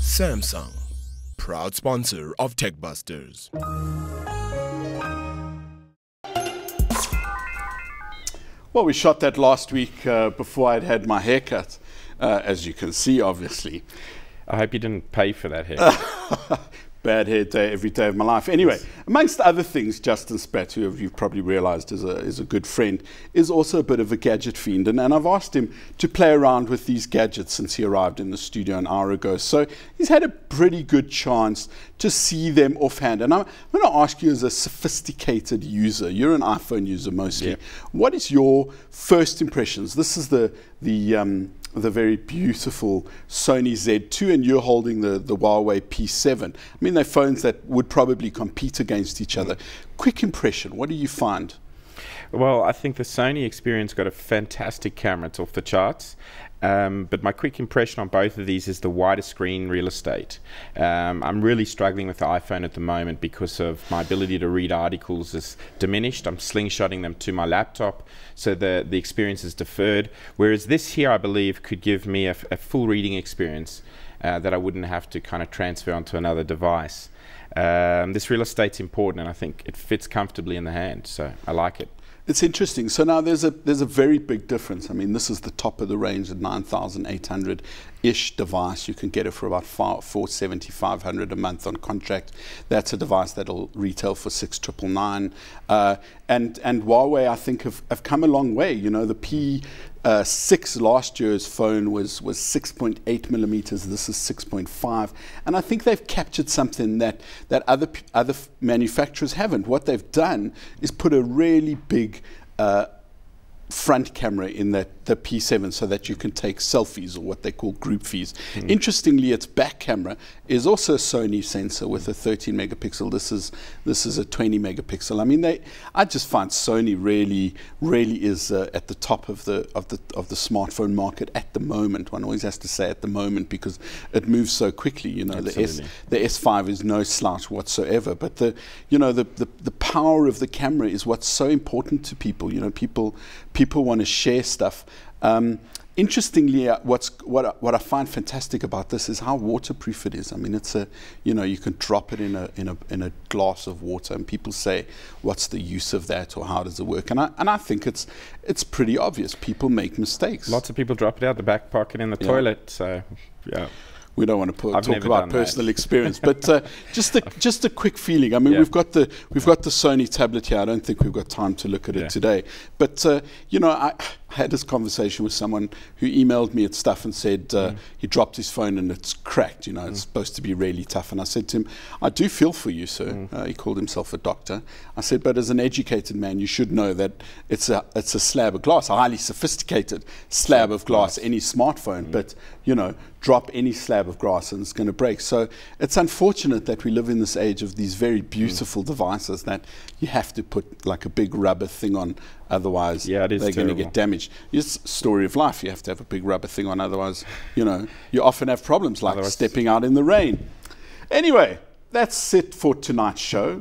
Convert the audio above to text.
Samsung, proud sponsor of TechBusters. Well, we shot that last week before I'd had my haircut, as you can see, obviously. I hope you didn't pay for that haircut. Bad hair day every day of my life. Anyway, amongst other things, Justin Spratt, who you've probably realized is a good friend, is also a bit of a gadget fiend. And I've asked him to play around with these gadgets since he arrived in the studio an hour ago. So he's had a pretty good chance to see them offhand. And I'm going to ask you, as a sophisticated user, you're an iPhone user mostly, yeah. What is your first impressions? This is the very beautiful Sony Z2, and you're holding the Huawei P7. I mean, they're phones that would probably compete against each other. Quick impression, what do you find? Well, I think the Sony Experia's got a fantastic camera. It's off the charts. But my quick impression on both of these is the wider screen real estate. I'm really struggling with the iPhone at the moment because of my ability to read articles is diminished. I'm slingshotting them to my laptop, so the experience is deferred. Whereas this here, I believe, could give me a full reading experience that I wouldn't have to kind of transfer onto another device. This real estate's important, and I think it fits comfortably in the hand, so I like it. It's interesting. So now there's a very big difference. I mean, this is the top of the range at 9,800-ish device. You can get it for about $470, $500 a month on contract. That's a device that'll retail for $6,999. And Huawei, I think, have come a long way. You know, the P6 last year's phone was 6.8 millimeters. This is 6.5, and I think they've captured something that other manufacturers haven't. What they've done is put a really big front camera in the P7 so that you can take selfies, or what they call group fees. Interestingly, its back camera is also a Sony sensor with a 13 megapixel. This is a 20 megapixel. I mean, I just find Sony really is at the top of the smartphone market at the moment. One always has to say at the moment because it moves so quickly. You know, the S5 is no slouch whatsoever, but the power of the camera is what's so important to people. You know, people want to share stuff. Interestingly, what I find fantastic about this is how waterproof it is. I mean, it's you can drop it in a glass of water, and people say, "What's the use of that?" or "How does it work?" And I think it's pretty obvious. People make mistakes. Lots of people drop it out the back pocket in the toilet. So, yeah. We don't want to talk about personal experience, but just a quick feeling. I mean, we've got the Sony tablet here. I don't think we've got time to look at it today, but you know, I had this conversation with someone who emailed me at stuff and said he dropped his phone and it's cracked. You know, it's supposed to be really tough. And I said to him, "I do feel for you, sir." He called himself a doctor. I said, "But as an educated man, you should know that it's a slab of glass, a highly sophisticated slab of glass, any smartphone. But you know, drop any slab of glass and it's going to break." So it's unfortunate that we live in this age of these very beautiful devices that you have to put like a big rubber thing on, otherwise they're going to get damaged. It's a story of life. You have to have a big rubber thing on, otherwise, you know, you often have problems like stepping out in the rain. Anyway, that's it for tonight's show.